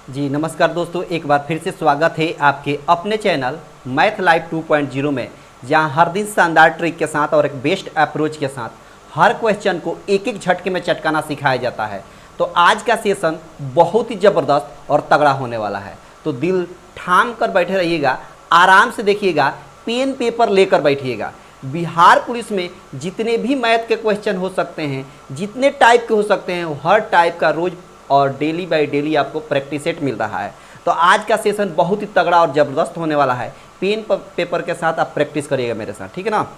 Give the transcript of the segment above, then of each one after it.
जी नमस्कार दोस्तों, एक बार फिर से स्वागत है आपके अपने चैनल मैथ लाइव 2.0 में, जहां हर दिन शानदार ट्रिक के साथ और एक बेस्ट अप्रोच के साथ हर क्वेश्चन को एक एक झटके में चटकाना सिखाया जाता है। तो आज का सेशन बहुत ही ज़बरदस्त और तगड़ा होने वाला है, तो दिल थाम कर बैठे रहिएगा, आराम से देखिएगा, पेन पेपर लेकर बैठिएगा। बिहार पुलिस में जितने भी मैथ के क्वेश्चन हो सकते हैं, जितने टाइप के हो सकते हैं, हर टाइप का रोज़ और डेली बाय डेली आपको प्रैक्टिस सेट मिल रहा है। तो आज का सेशन बहुत ही तगड़ा और ज़बरदस्त होने वाला है। पेन पेपर के साथ आप प्रैक्टिस करिएगा मेरे साथ, ठीक है ना।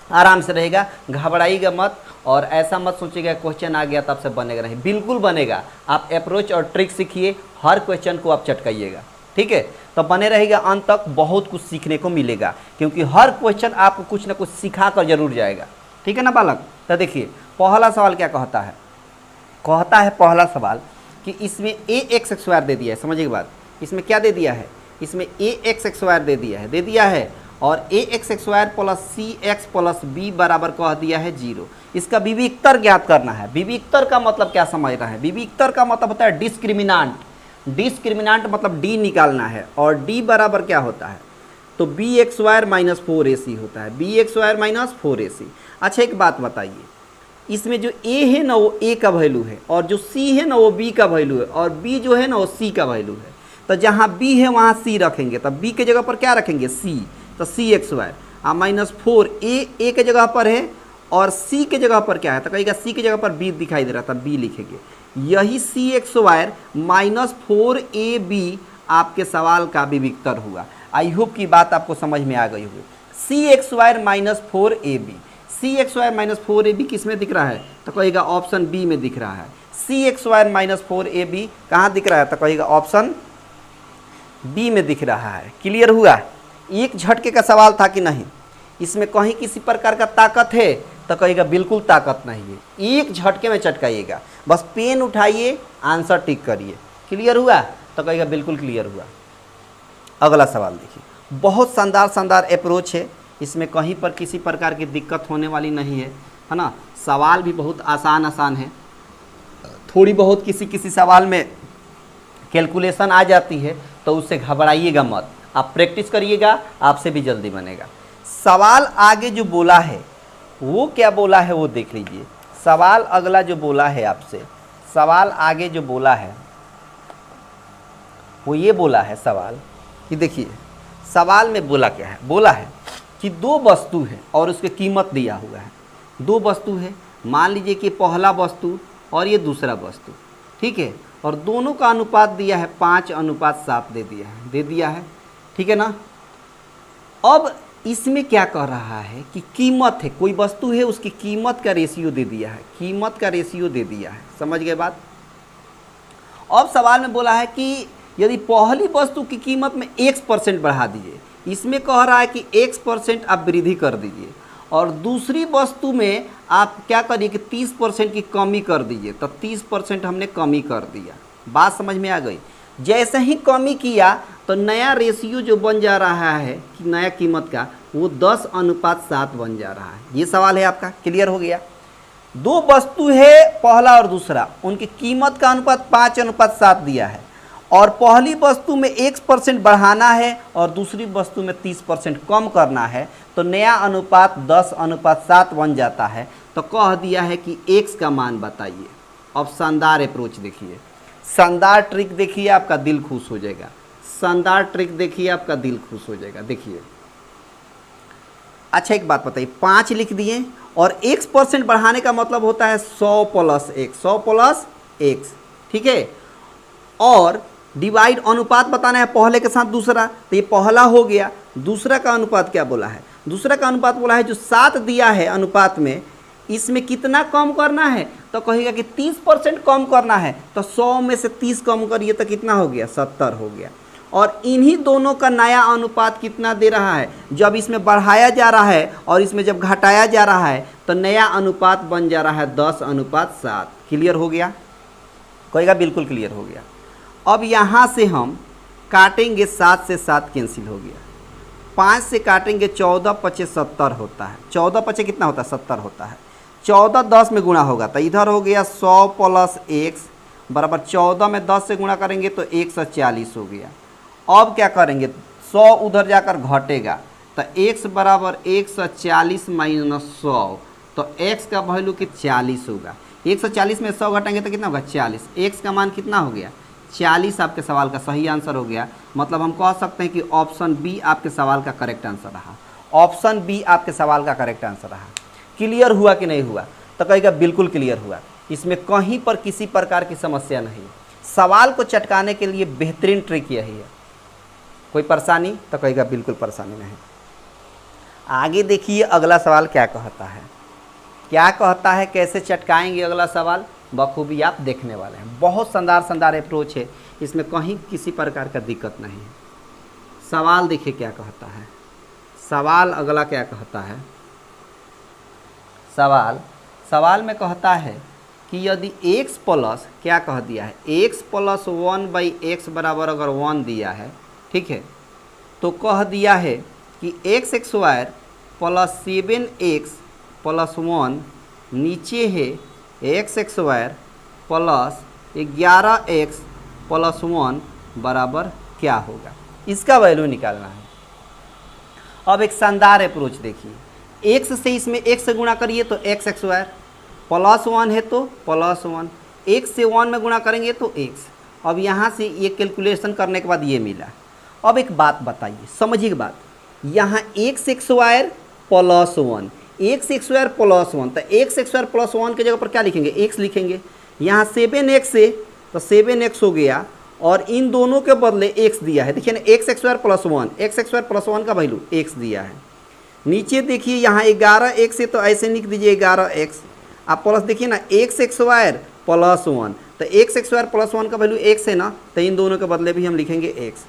आराम से रहेगा, घबराइएगा मत और ऐसा मत सोचिएगा क्वेश्चन आ गया तब से बनेगा, नहीं, बिल्कुल बनेगा। आप अप्रोच और ट्रिक सीखिए, हर क्वेश्चन को आप चटकाइएगा, ठीक है। तो बने रहेगा, अंत तक बहुत कुछ सीखने को मिलेगा, क्योंकि हर क्वेश्चन आपको कुछ ना कुछ सिखा कर जरूर जाएगा, ठीक है ना बालक। तो देखिए पहला सवाल क्या कहता है, पहला सवाल कि इसमें ए एक्स स्क्वायर दे दिया है। समझिए बात, इसमें क्या दे दिया है, इसमें ए एक्स स्क्वायर दे दिया है और ए एक्स स्क्वायर प्लस सी एक्स प्लस बी बराबर कह दिया है 0। इसका विविक्तर ज्ञात करना है। विविक्तर का मतलब क्या समझ रहा है, विविक्तर का मतलब होता है डिस्क्रिमिनांट मतलब डी निकालना है, और डी बराबर क्या होता है, तो B x square minus 4ac होता है, B x square minus 4ac। अच्छा एक बात बताइए, इसमें जो a है ना वो a का वैल्यू है, और जो c है ना वो b का वैल्यू है, और b जो है ना वो c का वैल्यू है। तो जहाँ b है वहाँ c रखेंगे, तब b के जगह पर क्या रखेंगे, c। तो सी एक्स स्क्वायर माइनस 4 a के जगह पर है, और c के जगह पर क्या है, तो कहेगा c के जगह पर b दिखाई दे रहा था, b लिखेंगे। यही सी एक्स स्क्वायर माइनस 4ab आपके सवाल का विविक्तर हुआ। आई होप की बात आपको समझ में आ गई होगी। सी एक्स स्क्वायर माइनस 4ab, सी एक्स स्क्वायर माइनस 4ab किस में दिख रहा है, तो कहेगा ऑप्शन बी में दिख रहा है। सी एक्स स्क्वायर माइनस 4ab कहाँ दिख रहा है, तो कहेगा ऑप्शन बी में दिख रहा है। क्लियर हुआ। एक झटके का सवाल था कि नहीं, इसमें कहीं किसी प्रकार का ताकत है, तो कहेगा बिल्कुल ताकत नहीं है, एक झटके में चटकाइएगा। बस पेन उठाइए, आंसर टिक करिए। क्लियर हुआ, तो कहेगा बिल्कुल क्लियर हुआ। अगला सवाल देखिए, बहुत शानदार अप्रोच है, इसमें कहीं पर किसी प्रकार की दिक्कत होने वाली नहीं है ना। सवाल भी बहुत आसान है, थोड़ी बहुत किसी सवाल में कैलकुलेशन आ जाती है, तो उससे घबराइएगा मत, आप प्रैक्टिस करिएगा, आपसे भी जल्दी बनेगा। सवाल आगे जो बोला है वो क्या बोला है वो देख लीजिए। सवाल अगला जो बोला है आपसे, सवाल आगे जो बोला है वो ये बोला है सवाल कि देखिए सवाल में बोला क्या है, बोला है कि दो वस्तु है और उसकी कीमत दिया हुआ है। दो वस्तु है, मान लीजिए कि पहला वस्तु और ये दूसरा वस्तु, ठीक है, और दोनों का अनुपात दिया है 5:7 दे दिया है, ठीक है ना। अब इसमें क्या कह रहा है कि कीमत है, कोई वस्तु है उसकी कीमत का रेशियो दे दिया है, कीमत का रेशियो दे दिया है। समझ गए बात। अब सवाल में बोला है कि यदि पहली वस्तु की कीमत में x% बढ़ा दीजिए, इसमें कह रहा है कि x% आप वृद्धि कर दीजिए, और दूसरी वस्तु में आप क्या करिए कि 30% की कमी कर दीजिए। तो 30% हमने कमी कर दिया। बात समझ में आ गई। जैसे ही कमी किया तो नया रेशियो जो बन जा रहा है कि नया कीमत का, वो 10:7 बन जा रहा है। ये सवाल है आपका। क्लियर हो गया। दो वस्तु है पहला और दूसरा, उनकी कीमत का अनुपात 5:7 दिया है, और पहली वस्तु में 1% बढ़ाना है और दूसरी वस्तु में 30% कम करना है, तो नया अनुपात 10:7 बन जाता है। तो कह दिया है कि x का मान बताइए। अब शानदार अप्रोच देखिए, शानदार ट्रिक देखिए, आपका दिल खुश हो जाएगा। शानदार ट्रिक देखिए, आपका दिल खुश हो जाएगा। देखिए अच्छा एक बात बताइए, 5 लिख दिए और 1% बढ़ाने का मतलब होता है 100 प्लस 1, ठीक है, और डिवाइड अनुपात बताना है पहले के साथ दूसरा, तो ये पहला हो गया। दूसरा का अनुपात क्या बोला है, दूसरा का अनुपात बोला है जो 7 दिया है अनुपात में, इसमें कितना कम करना है, तो कहेगा कि 30% कम करना है। तो 100 में से 30 कम करिए तो कितना हो गया, 70 हो गया। और इन्हीं दोनों का नया अनुपात कितना दे रहा है, जब इसमें बढ़ाया जा रहा है और इसमें जब घटाया जा रहा है, तो नया अनुपात बन जा रहा है 10:7। क्लियर हो गया, कहेगा बिल्कुल क्लियर हो गया। अब यहाँ से हम काटेंगे, 7 से 7 कैंसिल हो गया, 5 से काटेंगे 14×5 70 होता है, 14×5 कितना होता है, 70 होता है। 14 10 में गुणा होगा, तो इधर हो गया 100 प्लस x बराबर 14 में 10 से गुणा करेंगे तो 140 हो गया। अब क्या करेंगे, 100 उधर जाकर घटेगा तो x बराबर 140 माइनस 100, तो x का वैल्यू कि 40 होगा। 140 में 100 घटाएंगे तो कितना होगा 40, x का मान कितना हो गया 40। आपके सवाल का सही आंसर हो गया। मतलब हम कह सकते हैं कि ऑप्शन बी आपके सवाल का करेक्ट आंसर रहा। ऑप्शन बी आपके सवाल का करेक्ट आंसर रहा। क्लियर हुआ कि नहीं हुआ, तो कहेगा बिल्कुल क्लियर हुआ। इसमें कहीं पर किसी प्रकार की समस्या नहीं। सवाल को चटकाने के लिए बेहतरीन ट्रिक यही है। कोई परेशानी, तो कहेगा बिल्कुल परेशानी नहीं। आगे देखिए अगला सवाल क्या कहता है, क्या कहता है, कैसे चटकाएंगे अगला सवाल बखूबी आप देखने वाले हैं। बहुत शानदार शानदार अप्रोच है, इसमें कहीं किसी प्रकार का दिक्कत नहीं है। सवाल देखिए क्या कहता है, सवाल अगला क्या कहता है। सवाल में कहता है कि यदि x प्लस क्या कह दिया है, x प्लस 1/x बराबर अगर 1 दिया है, ठीक है, तो कह दिया है कि x² प्लस 7x प्लस 1 नीचे है x² प्लस 11x प्लस 1 बराबर क्या होगा, इसका वैल्यू निकालना है। अब एक शानदार अप्रोच देखिए, x से इसमें x से गुणा करिए तो x² प्लस 1 है तो प्लस 1, x से 1 में गुणा करेंगे तो x। अब यहाँ से ये कैलकुलेशन करने के बाद ये मिला। अब एक बात बताइए, समझिए बात, यहाँ x² प्लस 1, x² प्लस 1, तो x² प्लस 1 के जगह पर क्या लिखेंगे, x लिखेंगे। यहाँ 7x है तो 7x हो गया, और इन दोनों के बदले x दिया है। देखिए ना, x² प्लस 1, x² प्लस 1 का वैल्यू x दिया है। नीचे देखिए यहाँ 11x है तो ऐसे लिख दीजिए 11x। आप प्लस देखिए ना, x² प्लस 1, तो x² प्लस 1 का वैल्यू x है ना, तो इन दोनों के बदले भी हम लिखेंगे x।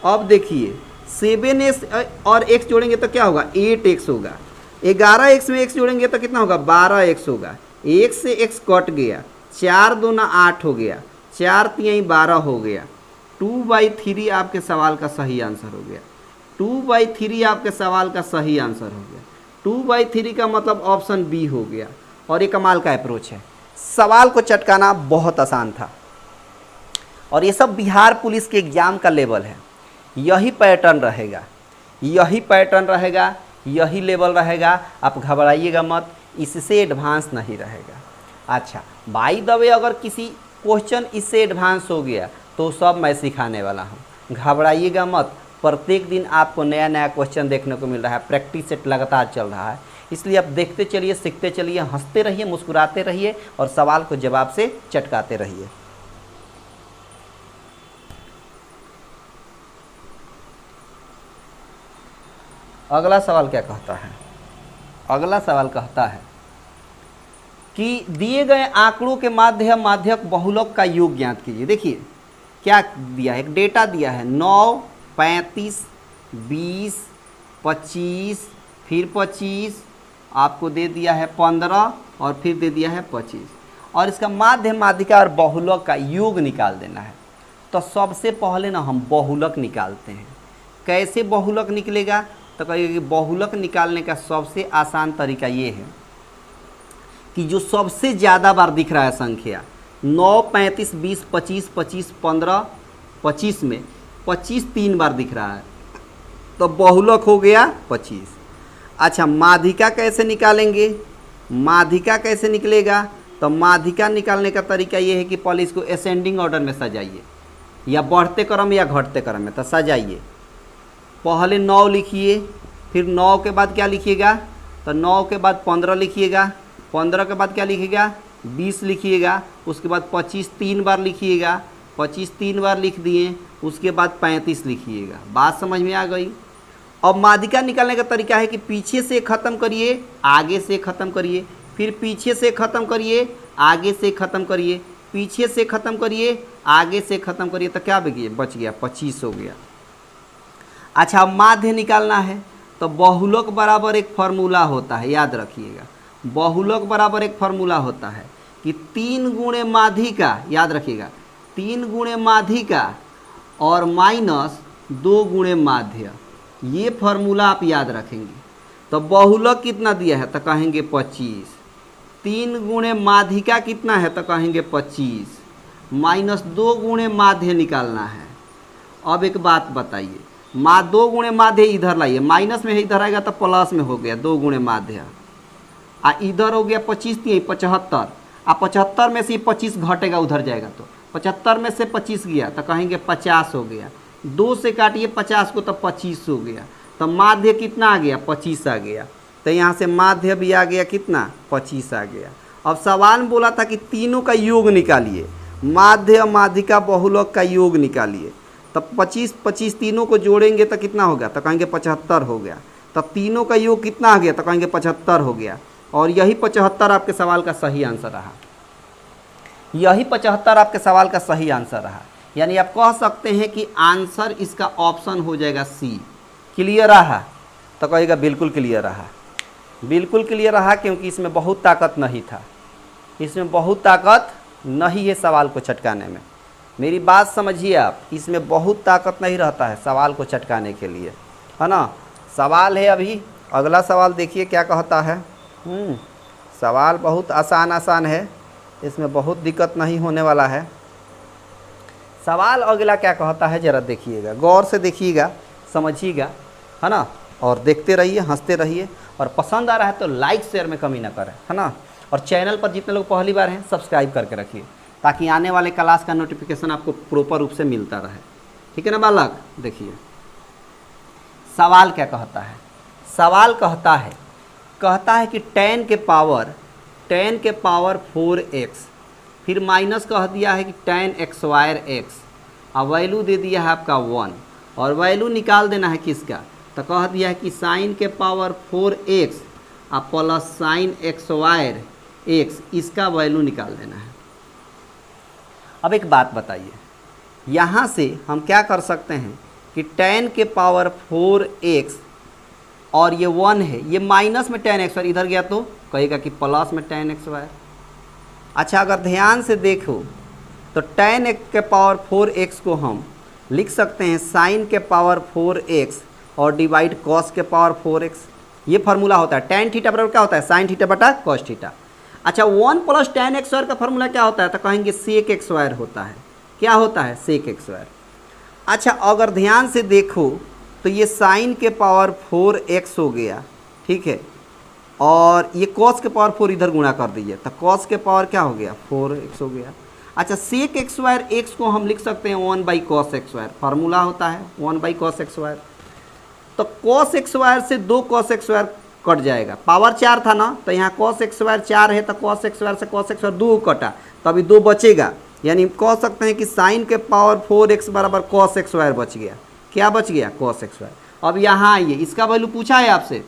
अब देखिए 7x और x जोड़ेंगे तो क्या होगा 8x होगा। 11x में x जोड़ेंगे तो कितना होगा 12x होगा। 1 से x कट गया, 4 दूना 8 हो गया, 4 तिहाई 12 हो गया। 2/3 आपके सवाल का सही आंसर हो गया। 2/3 आपके सवाल का सही आंसर हो गया। 2/3 का मतलब ऑप्शन बी हो गया। और ये कमाल का अप्रोच है, सवाल को चटकाना बहुत आसान था। और ये सब बिहार पुलिस के एग्जाम का लेवल है। यही पैटर्न रहेगा, यही पैटर्न रहेगा, यही लेवल रहेगा। आप घबराइएगा मत, इससे एडवांस नहीं रहेगा। अच्छा, बाय द वे अगर किसी क्वेश्चन इससे एडवांस हो गया तो सब मैं सिखाने वाला हूँ। घबराइएगा मत, प्रत्येक दिन आपको नया नया क्वेश्चन देखने को मिल रहा है। प्रैक्टिस सेट लगातार चल रहा है, इसलिए आप देखते चलिए, सीखते चलिए, हंसते रहिए, मुस्कुराते रहिए और सवाल को जवाब से चटकाते रहिए। अगला सवाल क्या कहता है, अगला सवाल कहता है कि दिए गए आंकड़ों के माध्यक बहुलक का योग ज्ञात कीजिए। देखिए क्या दिया है, एक डेटा दिया है 9, 35, 20, 25, फिर 25, आपको दे दिया है 15 और फिर दे दिया है 25, और इसका माध्यिका और बहुलक का योग निकाल देना है। तो सबसे पहले ना हम बहुलक निकालते हैं। कैसे बहुलक निकलेगा, तो कहिए कि बहुलक निकालने का सबसे आसान तरीका ये है कि जो सबसे ज़्यादा बार दिख रहा है संख्या 9, 35, 20, 25, 25, 15, 25 में 25 3 बार दिख रहा है, तो बहुलक हो गया 25। अच्छा, माध्यिका कैसे निकालेंगे, माध्यिका कैसे निकलेगा, तो माध्यिका निकालने का तरीका ये है कि पहले इसको असेंडिंग ऑर्डर में सजाइए, या बढ़ते क्रम या घटते क्रम में। तो सजाइए, पहले 9 लिखिए, फिर 9 के बाद क्या लिखिएगा, तो 9 के बाद 15 लिखिएगा, 15 के बाद क्या लिखिएगा 20 लिखिएगा, उसके बाद 25 3 बार लिखिएगा, 25 3 बार लिख दिए, उसके बाद 35 लिखिएगा। बात समझ में आ गई। अब माध्यिका निकालने का तरीका है कि पीछे से ख़त्म करिए, आगे से ख़त्म करिए, फिर पीछे से ख़त्म करिए, आगे से ख़त्म करिए, पीछे से ख़त्म करिए, आगे से ख़त्म करिए, तो क्या बच गया 25 हो गया। अच्छा, माध्य निकालना है तो बहुलक बराबर एक फार्मूला होता है, याद रखिएगा। बहुलक बराबर एक फार्मूला होता है कि 3 गुणे माध्यिका, याद रखिएगा 3 गुणे माध्यिका और माइनस 2 गुणे माध्य। ये फार्मूला आप याद रखेंगे। तो बहुलक कितना दिया है, तो कहेंगे 25। 3 गुणे माध्यिका कितना है, तो कहेंगे 25। -2 गुणे माध्य निकालना है। अब एक बात बताइए, 2 गुणे माध्य इधर लाइए, माइनस में इधर आएगा तो प्लस में हो गया 2 गुणे माध्य, इधर हो गया 25 3 75, 75 में से 25 घटेगा उधर जाएगा तो 75 में से 25 गया तो कहेंगे 50 हो गया। 2 से काटिए 50 को तो 25 हो गया। तो माध्य कितना आ गया? 25 आ गया। तो यहाँ से माध्य भी आ गया कितना? 25 आ गया। अब सवाल में बोला था कि तीनों का योग निकालिए, माध्य माध्यिका बहुलक का योग निकालिए। तब 25 25 तीनों को जोड़ेंगे तो कितना हो गया? तो कहेंगे 75 हो गया। तब तीनों का योग कितना आ गया? तो कहेंगे 75 हो गया। और यही 75 आपके सवाल का सही आंसर रहा। यही 75 आपके सवाल का सही आंसर रहा। यानी आप कह सकते हैं कि आंसर इसका ऑप्शन हो जाएगा सी। क्लियर रहा? तो कहेगा बिल्कुल क्लियर रहा, बिल्कुल क्लियर रहा, क्योंकि इसमें बहुत ताकत नहीं था, इसमें बहुत ताकत नहीं है सवाल को चटकाने में। मेरी बात समझिए आप, इसमें बहुत ताकत नहीं रहता है सवाल को चटकाने के लिए, है ना। सवाल है अभी अगला सवाल देखिए क्या कहता है। सवाल बहुत आसान है, इसमें बहुत दिक्कत नहीं होने वाला है। सवाल अगला क्या कहता है ज़रा देखिएगा, गौर से देखिएगा, समझिएगा, है ना। और देखते रहिए, हंसते रहिए, और पसंद आ रहा है तो लाइक शेयर में कमी ना करें, है ना। और चैनल पर जितने लोग पहली बार हैं सब्सक्राइब करके रखिए, ताकि आने वाले क्लास का नोटिफिकेशन आपको प्रॉपर रूप से मिलता रहे। ठीक है ना बालक? देखिए सवाल क्या कहता है। सवाल कहता है कि 10 के पावर 4x, फिर माइनस कह दिया है कि tan x स्क्वायर x, और वैल्यू दे दिया है आपका 1, और वैल्यू निकाल देना है किसका? तो कह दिया है कि साइन के पावर 4x और plus sine x square x, इसका वैल्यू निकाल देना है। अब एक बात बताइए, यहाँ से हम क्या कर सकते हैं कि tan के पावर 4x और ये 1 है, ये माइनस में tan x, इधर गया तो कहेगा कि प्लस में tan x स्क्वायर। अच्छा, अगर ध्यान से देखो तो tan x के पावर 4x को हम लिख सकते हैं साइन के पावर 4x और डिवाइड कॉस के पावर 4x। ये फार्मूला होता है। tan थीटा बराबर क्या होता है? साइन थीटा बटा कॉस थीटा। अच्छा, 1 प्लस tan x स्क्वायर का फार्मूला क्या होता है? तो कहेंगे सेक x स्क्वायर होता है। क्या होता है? सेक x स्क्वायर। अच्छा, अगर ध्यान से देखो तो ये साइन के पावर 4x हो गया, ठीक है, और ये कॉस के पावर 4 इधर गुणा कर दीजिए, तो कॉस के पावर क्या हो गया? 4x हो गया। अच्छा, सेक x स्क्वायर x को हम लिख सकते हैं 1 by cos x square, formula होता है 1 बाई कॉस x स्क्वायर। तो कॉस x स्क्वायर से 2 कॉस x स्क्वायर कट जाएगा, पावर 4 था ना, तो यहाँ कॉस x स्क्वायर 4 है, तो कॉस x स्क्वायर से कॉस x स्क्वायर 2 कटा, तो अभी 2 बचेगा। यानी कह सकते हैं कि साइन के पावर 4x बराबर कॉस x स्क्वायर बच गया। क्या बच गया? Cos x square. अब यहाँ आइए, इसका वैल्यू पूछा है आपसे,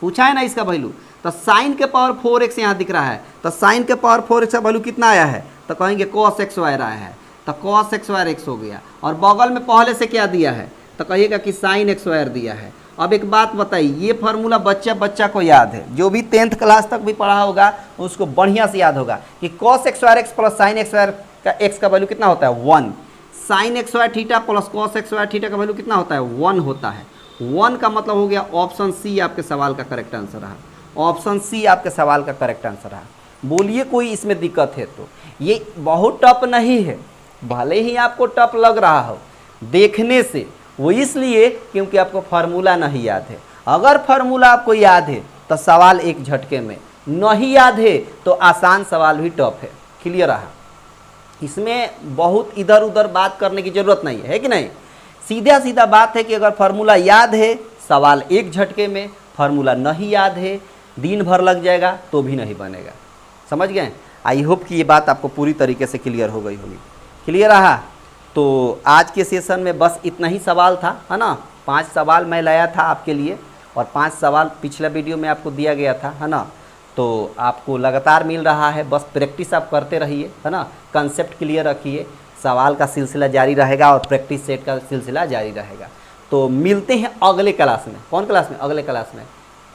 पूछा है ना इसका वैल्यू। तो साइन के पावर 4x यहाँ दिख रहा है, तो साइन के पावर 4x का वैल्यू कितना आया है? तो कहेंगे कॉस x स्क्वायर आया है, तो कॉस x स्क्वायर x हो गया। और बगल में पहले से क्या दिया है? तो कहिएगा कि साइन x स्क्वायर दिया है। अब एक बात बताइए, ये फार्मूला बच्चा को याद है, जो भी 10th क्लास तक भी पढ़ा होगा उसको बढ़िया से याद होगा कि cos x square x plus sine x square का x का वैल्यू कितना होता है? 1। Sine x square theta plus cos x square theta का वैल्यू कितना होता है? 1 होता है। 1 का मतलब हो गया ऑप्शन सी आपके सवाल का करेक्ट आंसर रहा। ऑप्शन सी आपके सवाल का करेक्ट आंसर रहा। बोलिए कोई इसमें दिक्कत है तो? ये बहुत टफ नहीं है, भले ही आपको टफ लग रहा हो देखने से, वो इसलिए क्योंकि आपको फार्मूला नहीं याद है। अगर फार्मूला आपको याद है तो सवाल एक झटके में, नहीं याद है तो आसान सवाल भी टफ है। क्लियर रहा? इसमें बहुत इधर उधर बात करने की ज़रूरत नहीं है कि नहीं? सीधा सीधा बात है कि अगर फार्मूला याद है सवाल एक झटके में, फार्मूला नहीं याद है दिन भर लग जाएगा तो भी नहीं बनेगा। समझ गए? आई होप कि ये बात आपको पूरी तरीके से क्लियर हो गई होगी। क्लियर रहा? तो आज के सेशन में बस इतना ही सवाल था, है ना। 5 सवाल मैं लाया था आपके लिए, और 5 सवाल पिछला वीडियो में आपको दिया गया था, है ना। तो आपको लगातार मिल रहा है, बस प्रैक्टिस आप करते रहिए, है ना। कंसेप्ट क्लियर रखिए, सवाल का सिलसिला जारी रहेगा और प्रैक्टिस सेट का सिलसिला जारी रहेगा। तो मिलते हैं अगले क्लास में। कौन क्लास में? अगले क्लास में।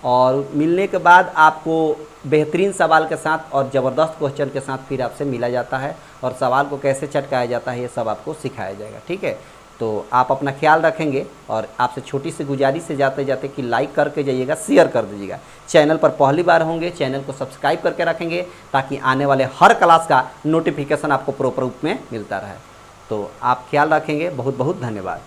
और मिलने के बाद आपको बेहतरीन सवाल के साथ और ज़बरदस्त क्वेश्चन के साथ फिर आपसे मिला जाता है, और सवाल को कैसे चटकाया जाता है ये सब आपको सिखाया जाएगा। ठीक है? तो आप अपना ख्याल रखेंगे और आपसे छोटी सी गुजारिश से जाते जाते कि लाइक करके जाइएगा, शेयर कर दीजिएगा। चैनल पर पहली बार होंगे, चैनल को सब्सक्राइब करके रखेंगे ताकि आने वाले हर क्लास का नोटिफिकेशन आपको प्रॉपर रूप में मिलता रहे। तो आप ख्याल रखेंगे। बहुत बहुत धन्यवाद।